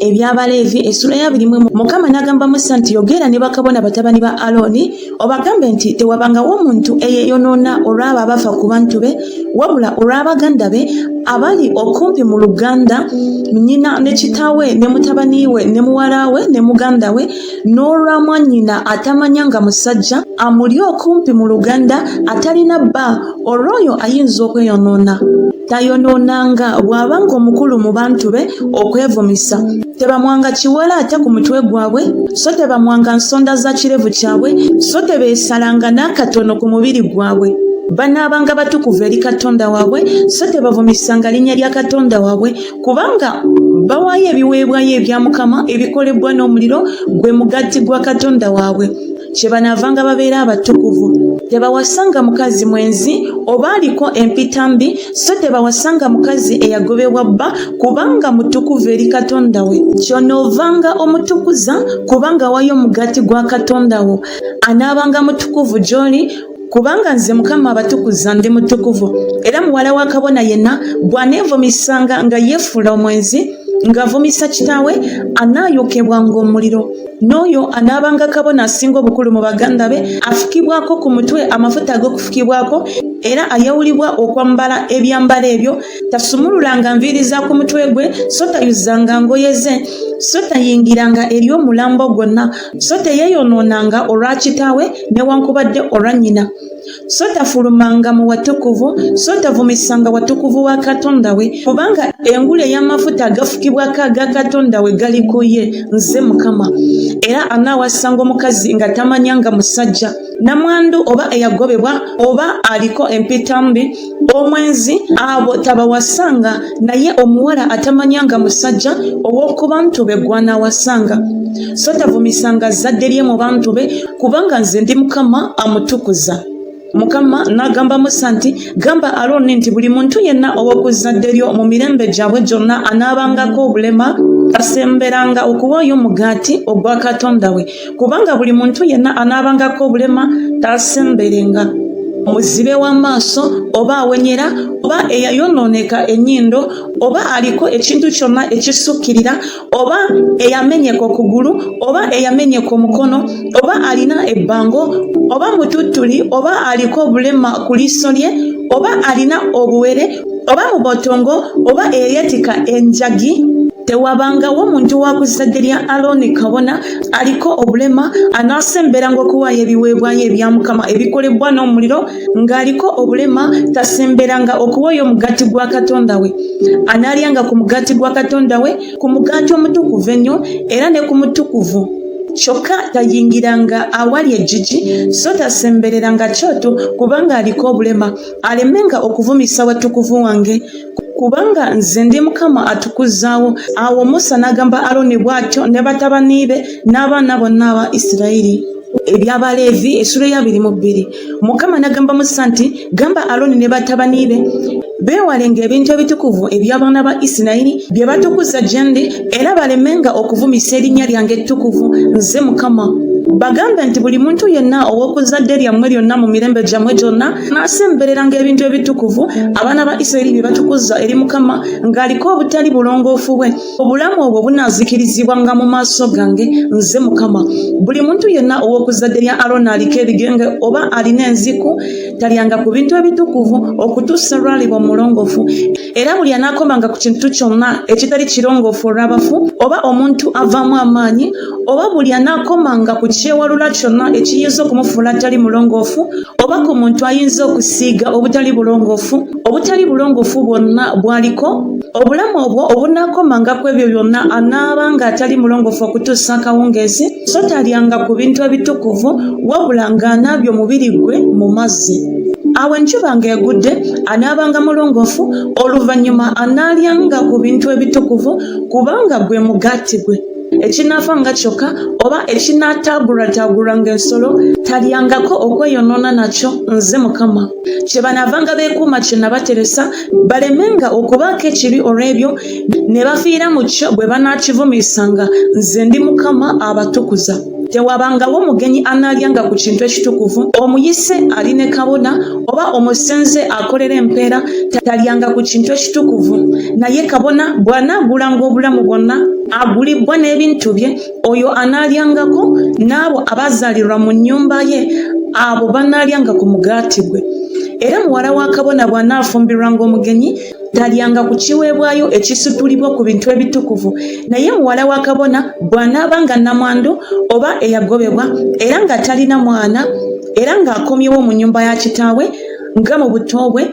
eby'Abaleevi essula ya 21 Mukama n'agamba Musa nti yogera ne bakabona batabani ba Aloni obagambe nti tewabangawo omuntu eyeeyonoona olw'abo abafa ku bantu be wabula olw'abaganda be abali okumpi mu luganda nnyina ne kitaawe ne mutabani we ne muwala we ne muganda we n'olwa mwannyina atamanyanga musajja amuli okumpi mu luganda atalina bba olw'oyo ayinza okweyonoona tayonoonanga bw'abanga omukulu mu bantu be okwevumisa tebamwanga kiwala ate ku mutwe gwabwe so tebamwanga nsonda za kirevu kyabwe so tebeesalanga n'akatono ku mubiri gwabwe banaabanga batukuvu eri Katonda waabwe so tebavumisanga linnya lya Katonda waabwe kubanga bawaayo ebiweebwayo ebya Mukama ebikolebwa n'omuliro gwe mugati gwa Katonda waabwe kyebanaavanga babeera abatukuvu tebawasanga mukazi mwenzi oba aliko empita mbi so tebawasanga mukazi eyagobebwa bba kubanga mutukuvu eri Katonda we ky'onoovanga omutukuza kubanga wayo mugati gwa Katonda wo anaabanga mutukuvu gy'oli kubanga nze Mukama abatukuza ndi mutukuvu era muwala wa kabona yenna bw'aneevumisanga nga yeefuula omwenzi ng'avumisa kitaawe anaayokebwanga omuliro n'oyo anaabanga kabona asinga obukulu mu baganda be afukibwako ku mutwe amafuta ag'okufukibwako era ayawulibwa okwambala ebyambalo ebyo tasumululanga nviiri za ku mutwe gwe so tayuzanga ngoye ze so tayingiranga eri omulambo gwonna so teyeeyonoonanga olwa kitaawe newankubadde olwa nnyina so tafulumanga mu watukuvu so tavumisanga watukuvu wa Katonda we kubanga engule ey'amafuta agafukibwako aga Katonda we gali ku ye nze Mukama era anaawasanga omukazi nga tamanyanga musajja namwandu oba eyagobebwa oba aliko empita mbi omwenzi abo tabawasanga naye omuwala atamanyanga musajja ow'oku bantu be gw'anaawasanga so tavumisanga zadde lye mu bantu be kubanga nze ndi Mukama amutukuza Mukama n'agamba Musa nti gamba Aloni nti buli muntu yenna ow'okuzadde lyo mu mirembe gyabwe gyonna anaabangako obulema asemberanga okuwaayo omugaati ogwa Katonda we kubanga buli muntu yenna anaabangako obulema taasemberenga muzibe w'amaaso oba awenyera oba eyayonooneka ennyindo oba aliko ekintu kyonna ekisukkirira oba eyamenyeka okugulu oba eyamenyeka omukono oba alina ebbango oba mututtuli oba aliko obulema ku liiso lye oba alina obuwere oba mubotongo oba eyeyetika enjagi tewabangawo omuntu wa kuzadde lya Aloni kabona aliko obulema anaasemberanga okuwaayo ebiweebwayo ebya Mukama ebikolebwa n'omuliro ng'aliko obulema tasemberanga okuwaayo omugati gwa Katonda we anaalyanga ku mugati gwa Katonda we ku mugati omutukuvu ennyo era ne ku mutukuvu kyokka tayingiranga awali ejjigi so tasembereranga kyoto kubanga aliko obulema alemenga okuvumisa watukuvu wange kubanga nze ndi Mukama atukuzaawo awo Musa n'agamba Aloni bw'atyo ne batabani be n'abaana bonna aba Isirayiri eby'Abaleevi essula ya 22 Mukama n'agamba Musa nti gamba Aloni ne batabani be beewalenga ebintu ebitukuvu eby'abaana ba Isirayiri bye batukuza gye ndi era balemenga okuvumisa erinnya lyange ettukuvu nze Mukama bagambe nti buli muntu yenna ow'okuzadde lyammwe lyonna mu mirembe gyammwe gyonna n'asembereranga ebintu ebitukuvu abaana ba Isirayiri bye batukuza eri Mukama ng'aliko obutali bulongoofu bwe obulamu obwo bunaazikirizibwanga mu maaso gange nze Mukama buli muntu yenna ow'okuzadde lya Aloni aliko ebigenge oba alina enziku talyanga ku bintu ebitukuvu okutuusa lwaliba omulongoofu era buli anaakomanga ku kintu kyonna ekitali kirongoofu olw'abafu oba omuntu avaamu amaanyi oba buli anaakomanga ku kyewalula kyonna ekiyinza okumufuula atali mulongoofu oba ku muntu ayinza okusiiga obutali bulongoofu bwonna bwaliko obulamu obwo obunaakomanga ku ebyo byonna anaabanga atali mulongoofu okutuusa akawungeezi so talyanga ku bintu ebitukuvu wabula ng'anaabye omubiri gwe mu mazzi awo enjuba ng'egudde anaabanga mulongoofu oluvannyuma anaalyanga ku bintu ebitukuvu kubanga gwe mugaati gwe ekinaafanga kyokka oba ekinaataagulwataagulwanga ensolo talyangako okweyonoona nakyo nze Mukama kye banaavanga beekuuma kye nabateresa balemenga okubaako ekibi olw'ebyo ne bafiira mu kyo bwe banaakivumisanga nze ndi Mukama abatukuza tewabangawo mugenyi analyanga ku kintu ekitukuvu, omuyise aline kabona oba omusenze akolera empeera talyanga ku kintu ekitukuvu. Naye kabona bw'anaagulanga obulamu bwonna agulibwa n'ebintu bye, oyo analyangako n'abo abazaalirwa mu nnyumba ye, abo banaalyanga ku mugaati gwe. Era muwala wa kabona bw'anaafumbirwanga omugenyi talyanga ku kiweebwayo ekisitulibwa ku bintu ebitukuvu. Naye muwala wa kabona bw'anaabanga namwandu oba eyagobebwa era nga talina mwana era ng'akomyewo mu nnyumba ya kitaawe nga mu buto bwe,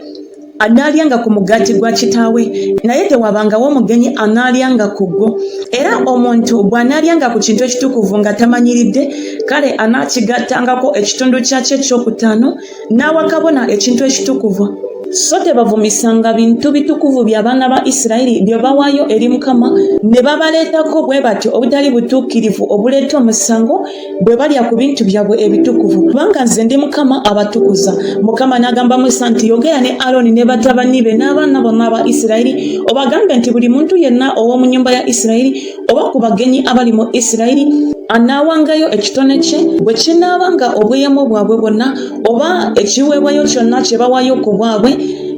anaalyanga ku mugaati gwa kitaawe, naye tewabangawo omugenyi anaalyanga ku gwo. Era omuntu bw'anaalyanga ku kintu ekitukuvu nga tamanyiridde, kale anaakigattangako ekitundu kyakyo ekyokutaano n'awa kabona ekintu ekitukuvu. So tebavumisanga bintu bitukuvu by'abaana ba Isirayiri bye bawaayo eri Mukama ne babaleetako bwe batyo obutali butuukirivu obuleeta omusango bwe balya ku bintu byabwe ebitukuvu. Kubanga nze ndi Mukama abatukuza. Mukama n'agamba Musa nti yogera ne Alooni ne batabani be n'abaana bonna aba Isirayiri obagambe nti buli muntu yenna ow'omu nnyumba ya Isirayiri oba ku bagenyi abali mu Isirayiri anaawangayo ekitone kye bwe kinaabanga obweyamo bwabwe bwonna oba ekiweebwayo kyonna kye bawaayo ku bwabwe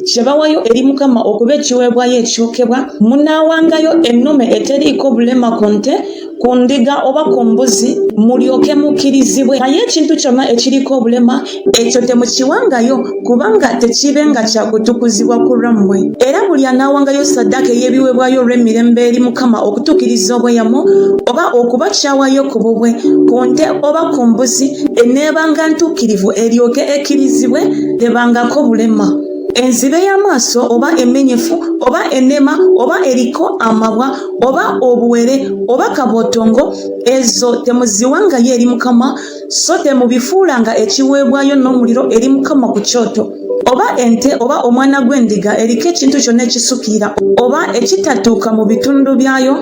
kye bawaayo eri Mukama okuba ekiweebwayo ekyokebwa, munaawangayo ennume eteriiko bulema ku nte, ku ndiga oba ku mbuzi, mulyoke mukkirizibwe. Naye ekintu kyonna ekiriko obulema ekyo temukiwangayo kubanga tekibenga kyakutukuzibwa ku lwammwe. Era buli anaawangayo ssaddaaka ey'ebiweebwayo olw'emirembe eri Mukama okutuukiriza obweyamo oba okuba kyawaayo ku bubwe ku nte oba ku mbuzi eneebanga ntuukirivu eryoke ekkirizibwe, tebangako bulema. Enzibe y'amaaso oba emenyefu oba enema oba eriko amabwa oba obuwere oba kabotongo, ezo temuziwangayo eri Mukama, so temubifuulanga ekiweebwayo n'omuliro eri Mukama ku kyoto. Oba ente oba omwana gw'endiga eriko ekintu kyonna ekisukira oba ekitatuuka mu bitundu byayo,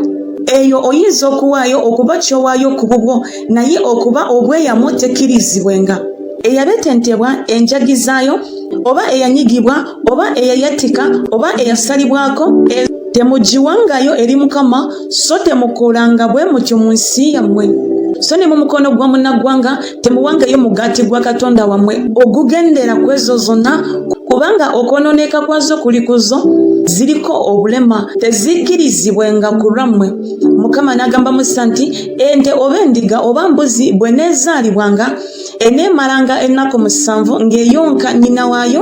eyo oyinza okuwaayo okuba kyowaayo ku bubwo, naye okuba obweyamo tekkirizibwenga. Eyabetentebwa enjagi zaayo oba eyanyigibwa oba eyayatika oba eyasalibwako temugiwangayo eri Mukama, so temukolanga bwe mutyo mu nsi yammwe. So ne mu mukono gwa munnaggwanga temuwangayo mugaati gwa Katonda wammwe ogugendera ku ezo zonna, kubanga okwonooneka kwazo kuli kuzo, ziriko obulema, tezikkirizibwenga ku lwammwe. Mukama n'agamba Musa nti ente oba endiga oba mbuzi bwe neezaalibwanga eneemalanga ennaku 7 ng'eyonka nnyina waayo,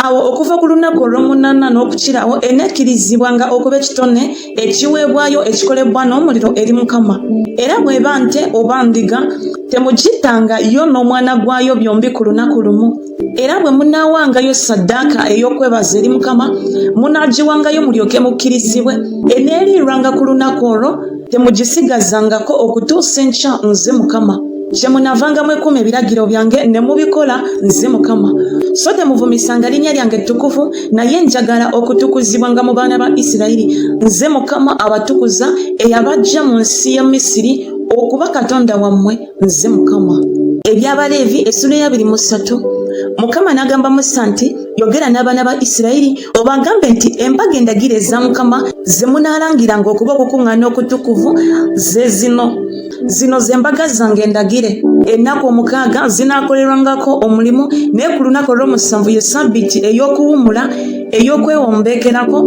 awo okuva ku lunaku olw'omunaana n'okukirawo eneekkirizibwanga okuba ekitone ekiweebwayo ekikolebwa n'omuliro eri Mukama. Era bw'eba nte oba ndiga temugittanga yo n'omwana gwayo byombi ku lunaku lumu. Era bwe munaawangayo ssaddaaka ey'okwebaza eri Mukama munaagiwangayo mulyoke mukkirizibwe, eneeriirwanga ku lunaku olwo, temugisigazangako okutuusa enkya. Nze Mukama. Kye munaavangamu ekuuma ebiragiro byange ne mubikola, nze Mukama. So temuvumisanga linnya lyange ettukuvu, naye njagala okutukuzibwanga mu baana ba Isirayiri. Nze Mukama abatukuza eyabaggya mu nsi ya Misiri okuba Katonda wammwe, nze Mukama. Eby'Abaleevi essula ya 23. Mukama n'agamba Musa nti yogera n'abaana ba Isirayiri obagambe nti embaga endagire eza Mukama ze munaalangiranga okuba okukuŋŋaana okutukuvu ze zino ze mbaga zange endagire. Ennaku 6 zinaakolerwangako omulimu, naye ku lunaku olw'omusanvu ye Ssabbiiti ey'okuwummula ey'okwewombeekerako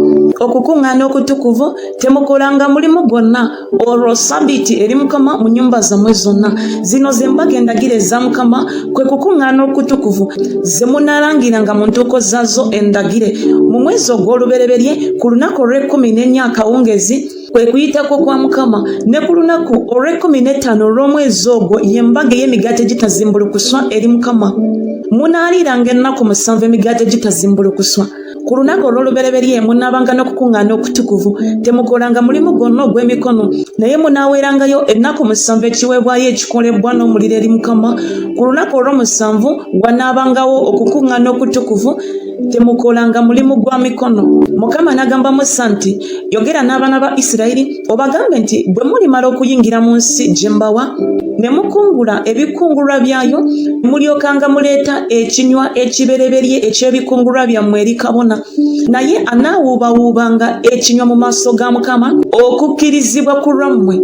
okukuŋŋaana okutukuvu, temukolanga mulimu gwonna. Olwo Ssabbiiti eri Mukama mu nnyumba zammwe zonna. Zino ze mbaga endagire eza Mukama, kwe kukuŋŋaana okutukuvu ze munaalangiranga mu ntuuko zaazo endagire. Mu mwezi ogw'olubereberye ku lunaku olw'e14 akawungezi kwe kuyitako kwa Mukama, ne ku lunaku olw'e15 olw'omwezi ogwo y'embaga ey'emigaati egitazimbulukuswa eri Mukama. Munaaliiranga ennaku 7 emigaati egitazimbulukuswa. Ku lunaku olw'olubereberye munaabanga n'okukuŋŋaana okutukuvu, temukolanga mulimu gwonna ogw'emikono, naye munaaweerangayo ennaku 7 ekiweebwayo ekikolebwa n'omuliro eri Mukama. Ku lunaku olw'omusanvu wanaabangawo okukuŋŋaana okutukuvu, temukolanga mulimu gwa mikono. Mukama n'agamba Musa nti yogera n'abaana ba Isirayiri obagambe nti bwe mulimala okuyingira mu nsi gye mbawa ne mukungula ebikungulwa byayo, mulyokanga muleeta ekinywa ekibereberye eky'ebikungulwa byammwe eri kabona, naye anaawuubawuubanga ekinywa mu maaso ga Mukama okukkirizibwa ku lwammwe.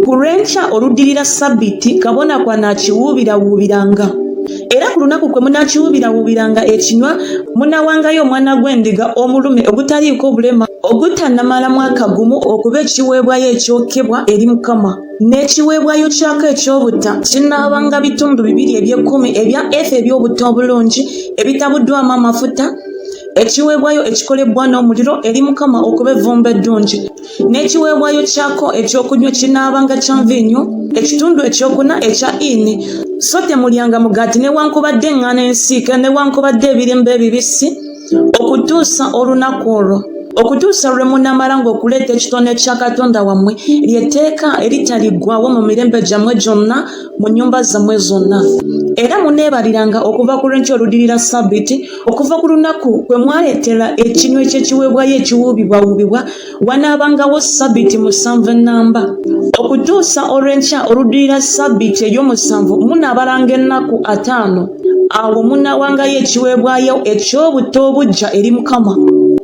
ku lw'enkya oluddirira Ssabbiiti kabona kw'anaakiwuubirawoobiranga. Era ku lunaku kwe munaakiwuubirawoobiranga ekinywa munaawangayo omwana gw'endiga omulume ogutaliiko bulema ogutannamala mwaka gumu okuba ekiweebwayo ekyokebwa eri Mukama. N'ekiweebwayo kyako eky'obutta kinaabanga bitundu 2 eby'ekkumi ebya efa eby'obutta obulungi ebitabuddwamu amafuta, ekiweebwayo ekikolebwa n'omuliro eri Mukama okuba evvumbe eddungi. N'ekiweebwayo kyako ekyokunywa kinaabanga kya nvinnyo ekitundu ekyokuna ekya ini. So temulyanga mugaati newankubadde eŋŋaano ensiike newankubadde ebirimba ebibisi okutuusa olunaku olwo, okutuusa lwe munaamala ng'okuleeta ekitone kya Katonda wammwe ly'etteeka eritaliggwaawo mu mirembe gyammwe gyonna mu nnyumba zammwe zonna. Era muneebaliranga okuva ku lw'enkya oluddirira Ssabbiiti okuva ku lunaku kwe mwaleetera ekinywa eky'ekiweebwayo ekiwuubibwawuubibwa wanaabangawo Ssabbiiti 7 ennamba. Okutuusa olw'enkya oluddirira Ssabbiiti ey'omusanvu munaabalanga ennaku 5. Awo munaawangayo ekiweebwayo eky'obutta obuggya eri Mukama.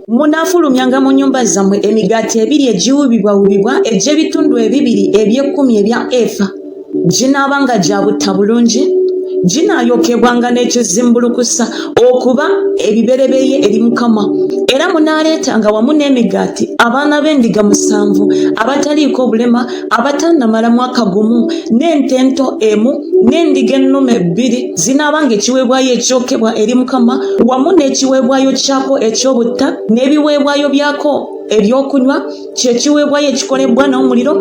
Munaafulumyanga mu nnyumba zammwe emigaati 2 egiwuubibwawuubibwa egy'ebitundu 2 eby'ekkumi ebya efa. Ginaabanga gya butta bulungi, ginaayokebwanga n'ekizimbulukusa okuba ebibereberye eri Mukama. Era munaaleetanga wamu n'emigaati abaana b'endiga 7 abataliiko bulema abatannamala mwaka gumu, n'ente ento 1 n'endiga ennume 2 zinaabanga ekiweebwayo ekyokebwa eri Mukama wamu n'ekiweebwayo kyako eky'obutta n'ebiweebwayo byako ebyokunywa kyekiweebwayo ekikolebwa n'omuliro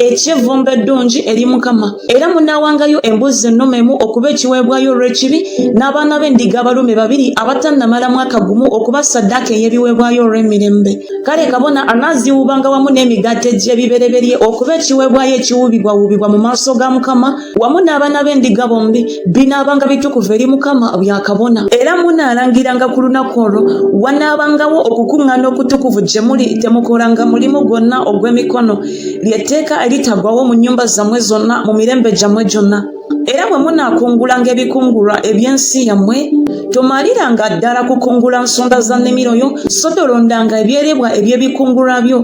eky'evvumbe eddungi eri Mukama. Era munaawangayo embuzi ennume 1 okuba ekiweebwayo olw'ekibi n'abaana b'endiga abalume 2 abatannamala mwaka gumu okuba ssaddaaka ey'ebiweebwayo olw'emirembe. Kale kabona anaaziwuubanga wamu n'emigaati egy'ebibereberye okuba ekiweebwayo ekiwuubibwawuubibwa mu maaso ga Mukama wamu n'abaana b'endiga bombi binaabanga bitukuvu eri Mukama bya kabona. Era munaalangiranga ku lunaku olwo wanaabangawo okukuŋŋaana okutukuvu gye muli temukolanga mulimu gwonna ogw'emikono ly'etteeka eritagwawo mu nnyumba zammwe zonna mu mirembe gyammwe gyonna. Era bwe munaakungulanga ebikungulwa eby'ensi yammwe tomaliranga ddala kukungula nsonda za nnimiro yo, so tolondanga ebyerebwa eby'ebikungulwa byo.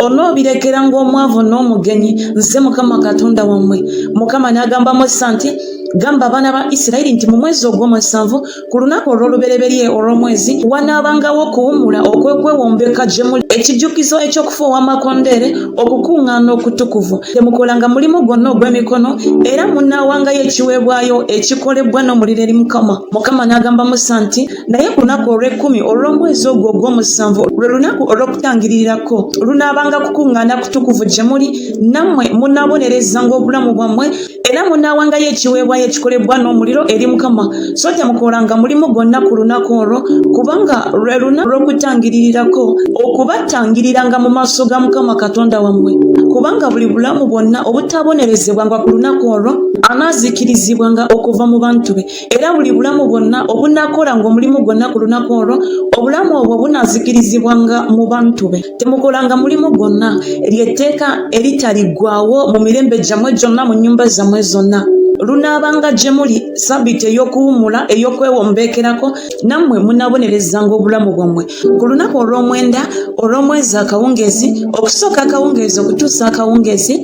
Onoobirekeranga omwavu n'omugenyi, nze Mukama Katonda wammwe. Mukama n'agamba Musa nti, gamba abaana ba Isirayiri nti mu mwezi ogw'omusanvu ku lunaku olw'olubereberye olw'omwezi wanaabangawo okuwummula okwekwewombeka gye muli, ekijjukizo eky'okufuuwa amakondeere, okukuŋŋaana okutukuvu. Temukolanga mulimu gwonna ogw'emikono, era munaawangayo ekiweebwayo ekikolebwa n'omuliro eri Mukama. Mukama n'agamba Musa nti, naye ku lunaku olw'ekkumi olw'omwezi ogwo ogw'omusanvu lwe lunaku olw'okutangiririrako lunaabanga kukuŋŋaana kutukuvu gye muli, nammwe munaabonerezanga obulamu bwammwe, era munaawangayo ekiweebwayo ekikolebwa n'omuliro eri Mukama. So temukolanga mulimu gwonna ku lunaku olwo kubanga lwe lunaku olw'okutangiririrako okubatangiriranga mu maaso ga Mukama Katonda wammwe. Kubanga buli bulamu bwonna obutabonerezebwanga ku lunaku olwo anaazikirizibwanga okuva mu bantu be. Era buli bulamu bwonna obunaakolanga omulimu gwonna ku lunaku olwo obulamu obwo bunaazikirizibwanga mu bantu be. Temukolanga mulimu gwonna ly'etteeka eritaliggwaawo mu mirembe gyammwe gyonna mu nnyumba zammwe zonna. Lunaabanga gye muli Ssabbiiti ey'okuwummula ey'okwewombeekerako, nammwe munaabonerezanga obulamu bwammwe. Ku lunaku olw'omwenda olw'omwezi akawungeezi okusooka akawungeezi okutuusa akawungeezi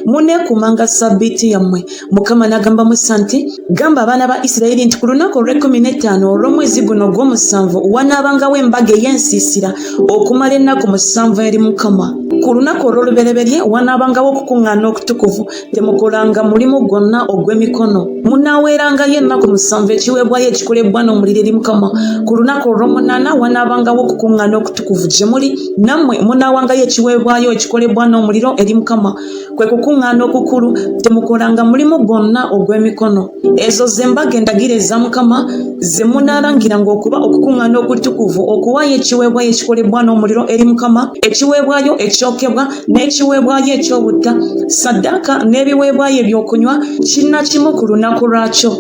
muneekumanga Ssabbiiti yammwe. Mukama n'agamba Musa nti, gamba abaana ba Isirayiri nti ku lunaku olw'e15 olw'omwezi guno ogw'omusanvu wanaabangawo embaga ey'ensiisira okumala ennaku 7 eri Mukama. Ku lunaku olw'olubereberye wanaabangawo okukuŋŋaana okutukuvu, temukolanga mulimu gwonna ogw'emikono. Munaaweerangayo ennaku 7 ekiweebwayo ekikolebwa n'omuliro eri Mukama. Ku lunaku olw'omunaana wanaabangawo okukuŋŋaana okutukuvu gye muli, nammwe munaawangayo ekiweebwayo ekikolebwa n'omuliro eri Mukama. Kwe kukuŋŋaana okukulu, temukolanga mulimu gwonna ogw'emikono. Ezo ze mbaga endagire za Mukama ze munaalangiranga okuba okukuŋŋaana okutukuvu, okuwaayo ekiweebwayo ekikolebwa n'omuliro eri Mukama, ekiweebwayo ekyokebwa n'ekiweebwayo eky'obutta, ssaddaaka n'ebiweebwayo ebyokunywa kinnakimu ku lunaku lwakyo.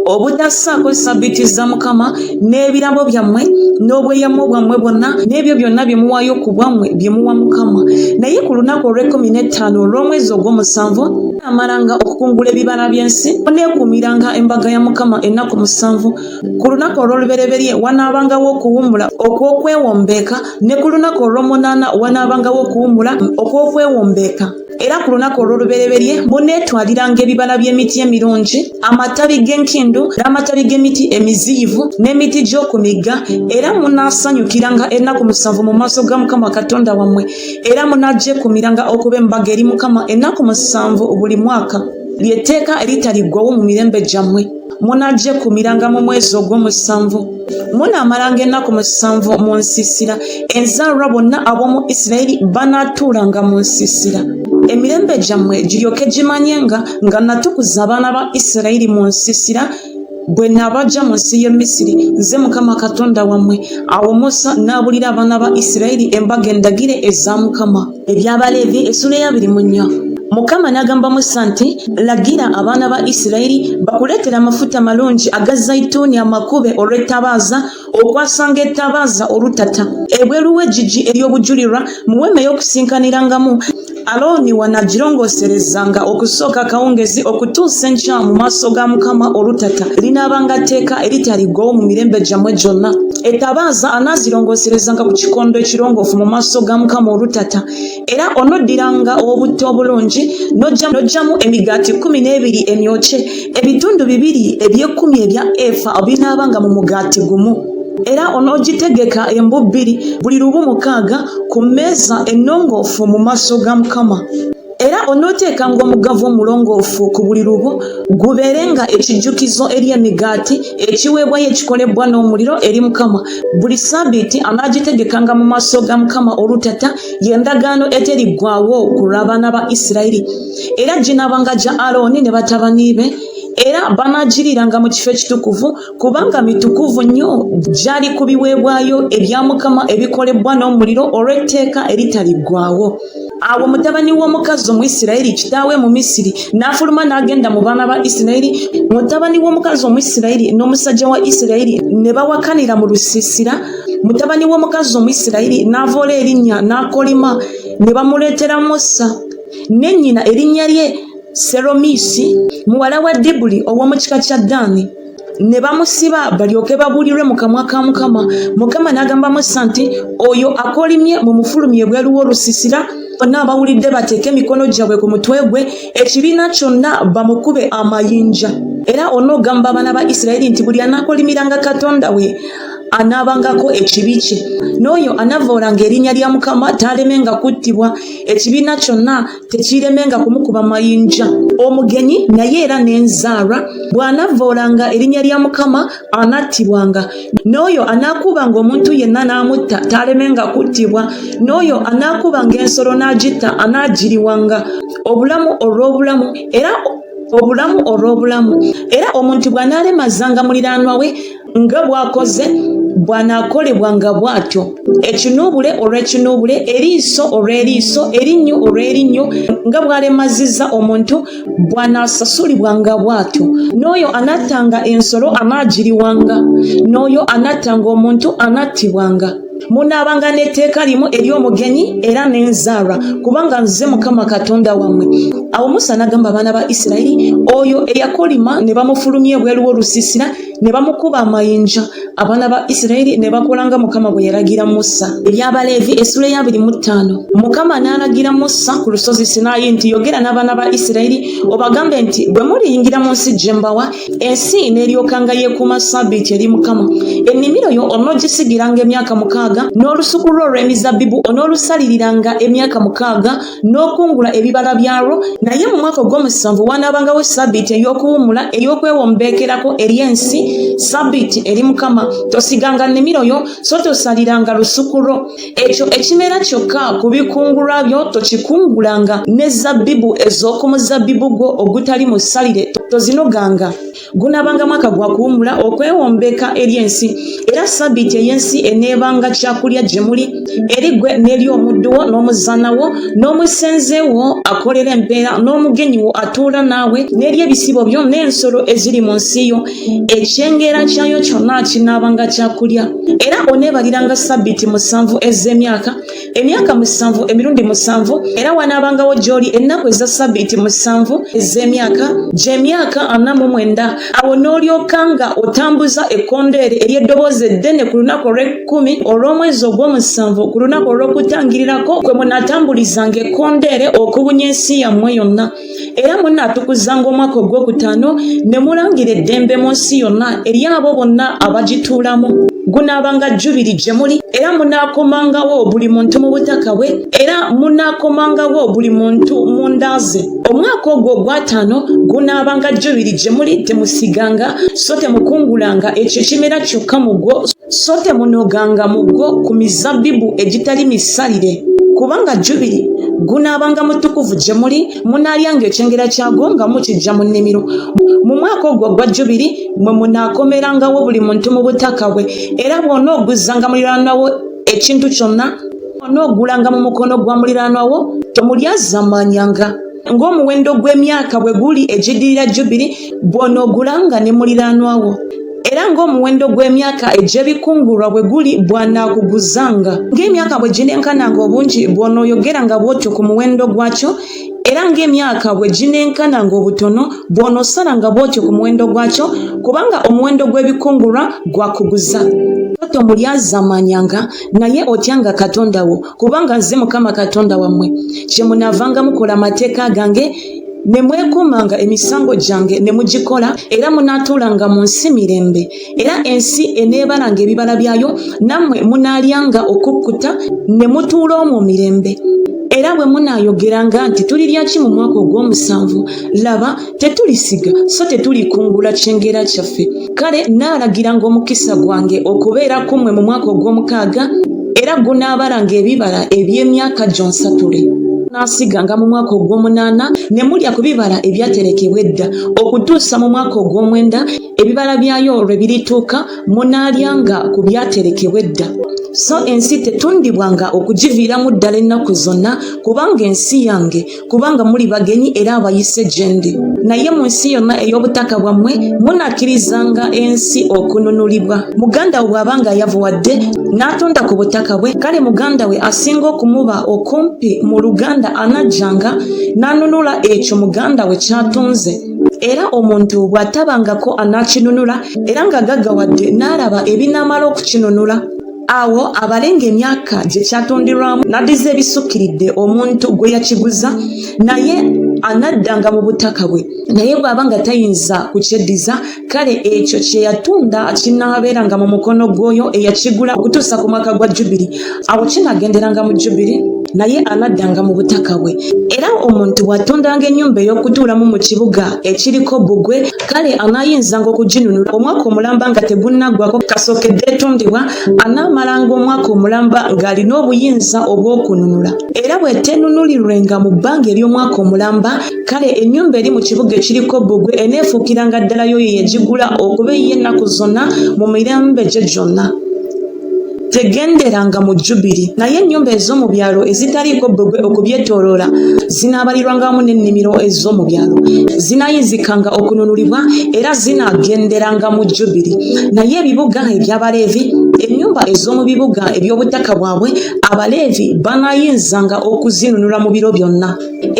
obutassaako sabbiiti za Mukama n'ebirabo byammwe n'obweyamo bwammwe bwonna n'ebyo byonna bye muwaayo ku bwammwe bye muwa Mukama. Naye ku lunaku olw'15 olw'omwezi ogw'omusanvu amalanga okukungula ebibala by'ensi, oneekuumiranga embaga ya Mukama ennaku 7. Ku lunaku olw'olubereberye wanaabangawo okuwummula okw'okwewombeeka, ne ku lunaku olw'omunaana wanaabangawo okuwummula okw'okwewombeeka. Era ku lunaku olw'olubereberye buneetwaliranga ebibala by'emiti emirungi, amatabi g'enkindu n'amatabi g'emiti emiziyivu n'emiti gy'oku migga, era munaasanyukiranga ennaku 7 mu maaso ga Mukama Katonda wammwe, era munagyekuumiranga okuba embaga eri Mukama ennaku 7 buli mwaka. Ly'etteeka eritaliggwawo mu mirembe gyammwe. Munagyekuumiranga mu mwezi ogw'omusanvu. Munaamalanga ennaku 7 mu nsiisira. Enzaalwa bonna ab'omu Isirayiri banaatuulanga mu nsiisira. Emirembe gyammwe giryoke gimanyenga nga natukuza abaana ba Isirayiri mu nsiisira bwe nabajja mu nsi y'e Misiri, nze Mukama Katonda wammwe. Awo Musa n'abulira abaana ba Isirayiri embaga endagire eza Mukama. Eby'Abaleevi essula ya 24. Mukama n'agamba Musa nti, lagira abaana ba Isirayiri bakuleetera amafuta malungi aga zayituuni amakube olw'ettabaaza, okwasanga ettabaaza olutata ebweru w'eggigi ery'obujulirwa mu weema ey'okusinkanirangamu. Alooni wanagirongooserezanga okusooka akawungezi okutuusa enkya mu maaso ga Mukama olutata linaabanga tteeka eritaliggwawo mu mirembe gyammwe gyonna. Ettabaaza anaazirongooserezanga ku kikondo ekirongoofu mu maaso ga Mukama olutata. Era onoddiranga obutto obulungi n'oggyamu emigaati 12 emyokye, ebitundu 2 eby'ekumi ebya efa binaabanga mu mugaati gumu. Era onoogitegeka embu 2 buli lubu 6 ku mmeeza ennongoofu mu maaso ga Mukama. Era onooteekanga omugavu omulongoofu ku buli lubu gubeerenga ekijjukizo eri emigaati ekiweebwayo ekikolebwa n'omuliro eri Mukama. Buli ssabbiiti anaagitegekanga mu maaso ga Mukama olutata, y'endagaano eteriggwaawo ku lw'abaana ba Isirayiri. Era ginaabanga gya Alooni ne batabani be, era banaagiriranga mu kifo ekitukuvu kubanga mitukuvu nnyo gyali ku biweebwayo ebya Mukama ebikolebwa n'omuliro olw'etteeka eritaliggwaawo. Awo mutabani w'omukazi Omuyisirayiri kitaawe mu Misiri n'afuluma n'agenda mu baana ba Isirayiri. Mutabani w'omukazi Omuyisirayiri n'omusajja wa Isirayiri ne bawakanira mu lusiisira. Mutabani w'omukazi Omuyisirayiri n'avoola erinnya n'akolima, ne bamuleetera Musa. Ne nnyina erinnya lye Seromisi muwala wa Dibuli ow'omu kika kya Ddaani. Ne bamusiba balyoke babuulirwe mu kamwa ka Mukama. Mukama n'agamba Musa nti, oyo akolimye mumufulumye ebweru w'olusiisira, bonna abawulidde bateeke emikono gyabwe ku mutwe gwe, ekibiina kyonna bamukube amayinja. Era onoogamba abaana ba Isirayiri nti buli anaakolimiranga Katonda we anaabangako ekibi kye, n'oyo anavoolanga erinnya lya Mukama taalemenga kuttibwa, ekibiina kyonna tekiremenga kumukuba mayinja. Omugenyi naye era n'enzaalwa bw'anavoolanga erinnya lya Mukama anattibwanga, n'oyo anaakubanga omuntu yenna n'amutta taalemenga kuttibwa, n'oyo anaakubanga ensolo n'agitta anaagiriwanga. Obulamu olw'obulamu era obulamu olw'obulamu. Era omuntu bw'anaalemazanga muliraanwa we nga bw'akoze bw'anaakolebwanga bw'atyo. Ekinuubule olw'ekinuubule, eriiso olw'eriiso, erinnyo olw'erinnyo, nga bw'alemazizza omuntu bw'anaasasulibwanga bw'atyo. N'oyo anattanga ensolo anaagiriwanga, n'oyo anattanga omuntu anattibwanga. Munaabanga n'etteeka limu ery'omugenyi era n'enzaalwa, kubanga nze Mukama Katonda wammwe. Awo Musa n'agamba abaana ba Isirayiri, oyo eyakolima ne bamufulumya ebweru w'olusiisira ne bamukuba amayinja. Abaana ba Isirayiri ne bakolanga Mukama bwe yalagira Musa. Eby'Abaleevi essula ya 25. Mukama n'alagira Musa ku lusozi Sinaayi nti, yogera n'abaana ba Isirayiri obagambe nti, bwe muliyingira mu nsi gye mbawa, ensi n'eryokanga yeekuuma ssabbiiti eri Mukama. Ennimiro yo onoogisigiranga emyaka 6, n'olusuku lwo olw'emizabbibu onoolusaliririranga emyaka 6, n'okungula ebibala byalwo. Naye mu mwaka ogw'omusanvu wanaabangawo ssabbiiti ey'okuwummula ey'okwewombeekerako eri ensi, ssabbiiti eri Mukama. Tosiganga nnimiro yo so tosaliranga lusuku lwo. Ekyo ekimera kyokka ku bikungulwa byo tokikungulanga, ne zabbibu ez'oku muzabbibu gwo ogutali musalire tozinoganga. gunaabanga mwaka gwa kuwummula okwewombeka eri ensi era sabbiiti ey'ensi eneebanga kyakulya gye muli eri ggwe n'eri omuddu wo n'omuzaana wo n'omusenze wo akolera empeera n'omugenyi wo atuula naawe n'eri ebisibo byo n'ensolo eziri mu nsi yo ekyengera kyayo kyonna kinaabanga kyakulya era oneebaliranga sabbiiti 7 ez'emyaka 7 emirundi 7 era wanaabangawo gy'oli ennaku eza sabbiiti 7 ez'emyaka gy'emyaka 49 awo n'olyokanga otambuza ekkondeere ery'eddoboozi eddene ku lunaku olw'ekkumi olw'omwezi ogw'omusanvu ku lunaku olw'okutangirirako kwe munaatambulizanga ekkondeere okubunya ensi yammwe yonna era munaatukuzanga omwaka ogw'okutaano ne mulangira eddembe mu nsi yonna eri abo bonna abagituulamu gunaabanga jubiri gye muli era munaakomangawo buli muntu mu butaka bwe era munaakomangawo buli muntu mu ndaaze omwaka ogwo ogw'ataano gunaabanga jubiri gye muli temusiganga so temukungulanga ekyo kimera kyokka mu gwo so temunoganga mu gwo ku mizabbibu egitali misalire kubanga jubiri gunaabanga mutukuvu gye muli munaalyanga ekyengera kyagwo nga mukijja mu nnimiro mu mwaka ogwo gwa jubiri mwe munaakomerangawo buli muntu mu butaka bwe era bw'onooguzanga muliraanwa wo ekintu kyonna onoogulanga mu mukono gwa muliraanwa wo tomulyazamanyanga ng'omuwendo gw'emyaka bwe guli egiddirira jubiri bw'onoogulanga ne muliraanwa wo era ng'omuwendo gw'emyaka egy'ebikungulwa bwe guli bw'anaakuguzanga ng'emyaka bwe ginenkananga obungi bw'onooyogeranga bw'otyo ku muwendo gwakyo era ng'emyaka bwe ginenkananga obutono bw'onoosalanga bw'otyo ku muwendo gwakyo kubanga omuwendo gw'ebikungulwa gwakuguza tomulyazamanyanga naye otyanga Katonda wo kubanga nze Mukama Katonda wammwe kye munaavanga mukola amateeka gange ne mwekuumanga emisango gyange ne mugikola era munaatuulanga mu nsi mirembe era ensi eneebalanga ebibala byayo nammwe munaalyanga okukkuta ne mutuula omwo mirembe era bwe munaayogeranga nti tulirya ki mu mwaka ogw'omusanvu laba tetulisiga so tetulikungula kyengera kyaffe kale naalagiranga omukisa gwange okubeera kummwe mu mwaka ogw'omukaaga era gunaabalanga ebibala eby'emyaka gyonsatule naasiganga mu mwaka ogw'omunaana ne mulya ku bibala ebyaterekebwa edda okutuusa mu mwaka ogw'omwenda ebibala byayo lwe birituuka munaalyanga ku byaterekebwa edda so ensi tetundibwanga okugiviiramu ddala ennaku zonna kubanga ensi yange kubanga muli bagenyi era abayise gye ndi naye mu nsi yonna ey'obutaka bwammwe munakkirizanga ensi okununulibwa muganda we bw'abanga yavuwadde n'atonda ku butaka bwe kale muganda we asinga okumuba okumpi mu luganda anajjanga n'anunula ekyo muganda we ky'atunze era omuntu bw'atabangako anaakinunula era nga gaggawadde n'alaba ebinaamala okukinunula awo abalenga emyaka gye kyatundirwamu n'addiza ebisukkiridde omuntu gwe yakiguza naye anaddanga mu butaka bwe naye bw'aba nga tayinza kukyeddiza kale ekyo kye yatunda kinaabeeranga mu mukono gw'oyo eyakigula okutuusa ku mwaka gwa jubiri awo kinaagenderanga mu jubiri naye anaddanga mu butaka bwe era omuntu bw'atundanga ennyumba ey'okutuulamu mu kibuga ekiriko bbugwe kale anaayinzanga okuginunula omwaka omulamba nga tegunnaggwako kasookedde etundibwa anaamalanga omwaka omulamba ng'alina obuyinza obw'okununula era bw'eteenunulirwenga mu bbanga ery'omwaka omulamba kale ennyumba eri mu kibuga ekiriko bbugwe eneefuukiranga ddala yo ye yagigula okuba ey'ennaku zonna mu mirembe gye gyonna tegenderanga mu jubiri naye ennyumba ez'omu byalo ezitaliiko bbugwe okubyetooloola zinaabalirwangamu n'ennimiro ez'omu byalo zinaayinzikanga okununulibwa era zinaagenderanga mu jubiri naye ebibuga eby'abaleevi ennyumba ez'omu bibuga eby'obutaka bwabwe abaleevi banaayinzanga okuzinunula mu biro byonna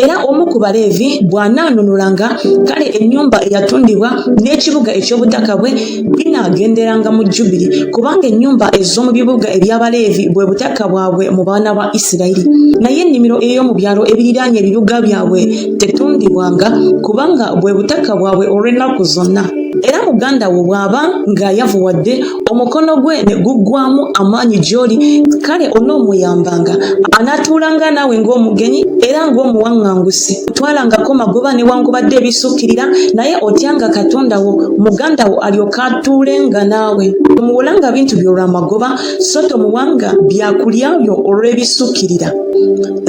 era omu ku baleevi bw'anaanunulanga kale ennyumba eyatundibwa n'ekibuga eky'obutaka bwe binaagenderanga mu jubiri kubanga ennyumba ez'omu bibuga eby'abaleevi bwe butaka bwabwe mu baana ba Isirayiri naye ennimiro ey'omu byalo ebiriraanye ebibuga byabwe tetundibwanga kubanga bwe butaka bwabwe olw'ennaku zonna era mu muganda wo bw'aba nga yavuwadde omukono gwe ne guggwamu amaanyi gy'oli kale onoomuyambanga anaatuulanga naawe ng'omugenyi era ng'omuwaŋŋangusi twalangako magoba newankubadde ebisukkirira naye otyanga Katonda wo muganda wo alyoka atuulenga naawe tomuwolanga bintu by'olwamagoba so tomuwanga byakulya byo olw'ebisukkirira.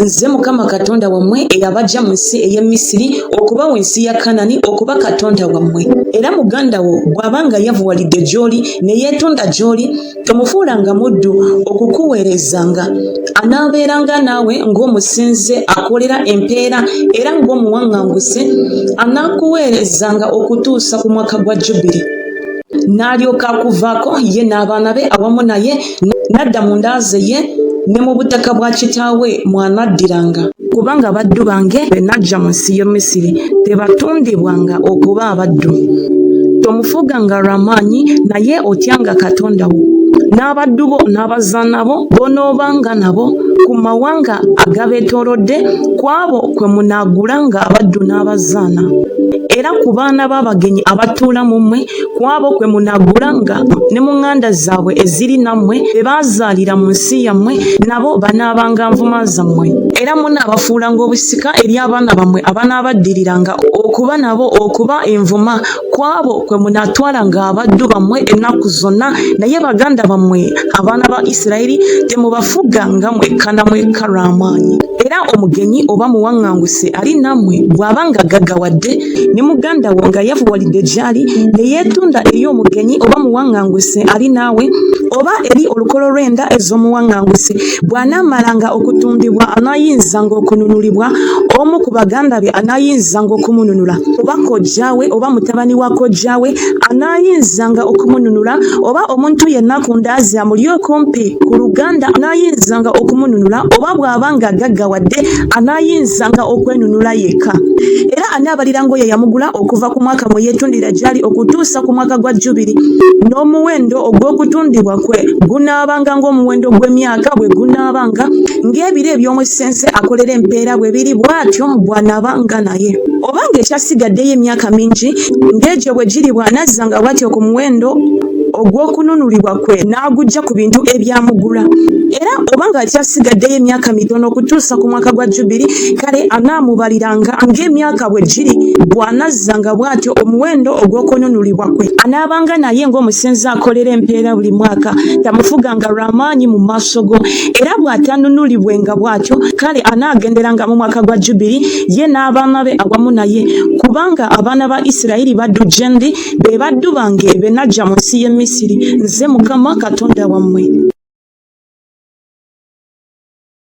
Nze Mukama Katonda wammwe eyabajja mu nsi ey'e Misiri okubawa ensi ya Kanani okuba Katonda wammwe. Era muganda wo bw'abanga yavuwalidde gy'oli ne yeetonda gy'oli tomufuulanga muddu okukuweerezanga anaabeeranga naawe ng'omusinze akolera empeera era ng'omuwaŋŋanguse anaakuweerezanga okutuusa ku mwaka gwa Jubiri. N'alyoka akuvaako ye n'abaana be awamu naye n'adda mu ndaaze ye ne mu butaka bwa kitaawe mwanaddiranga kubanga baddu bange be najja mu nsi y'e Misiri tebatundibwanga okuba abaddu. Tomufuuganga lw'amaanyi naye otyanga Katonda wo n'abaddu bo n'abazaana bo bonoobanga nabo ku mawanga agabeetoolodde ku abo kwe munaagulanga abaddu n'abazaana era ku baana b'abagenyi abatuula mu mmwe ku abo kwe munaagulanga ne mu ŋŋanda zaabwe eziri nammwe be baazaalira mu nsi yammwe nabo banaabanga nvuma zammwe era munaabafuulanga obusika eri abaana bammwe abanaabaddiriranga okuba nabo okuba envuma ku abo kwe munaatwalanga abaddu bammwe ennaku zonna naye baganda bammwe abaana ba Isirayiri temubafuganga mwekka na mwekka lw'amaanyi. Era omugenyi oba muwaŋŋanguse ali nammwe bw'abanga gaggawadde ne muganda wo nga yavuwalidde gy'ali ne yeetunda eri omugenyi oba muwaŋŋanguse ali naawe oba eri olukolo lw'enda ez'omuwaŋŋanguse bw'anaamalanga okutundibwa anaayinzanga okununulibwa omu ku baganda be anaayinzanga okumununula oba kojjaawe oba mutabani wa kojjaawe anaayinzanga okumununula oba omuntu yenna ku ndaazi amuli okumpi ku luganda anaayinzanga okumununula oba bw'abanga gaggawadde anaayinzanga okwenunula yekka. Era anaabaliranga oyo yamugula okuva ku mwaka mwe yeetundira gy'ali okutuusa ku mwaka gwa Jubiri n'omuwendo ogw'okutundibwa kwe gunaabanga ng'omuwendo gw'emyaka bwe gunaabanga ng'ebiro eby'omusense akolera empeera bwe biri bw'atyo bw'anaabanga naye obanga ekyasigaddeyo emyaka mingi ng'egyo bwe giri bw'anazzanga bw'atyo ku muwendo ogw'okununulibwa kwe n'agujja ku bintu ebyamugula era obanga akyasigaddeyo emyaka mitono okutuusa ku mwaka gwa Jubiri kale anaamubaliranga ng'emyaka bwe giri bw'anazzanga bw'atyo omuwendo ogw'okununulibwa kwe anaabanga naye ng'omusenze akolera empeera buli mwaka tamufuganga lw'amaanyi mu maaso go era bw'atanunulibwenga bw'atyo kale anaagenderanga mu mwaka gwa Jubiri ye n'abaana be awamu naye kubanga abaana ba Isirayiri baddu gye ndi be baddu bange be najja mu nsi y'e Misiri. Nze Mukama Katonda wammwe.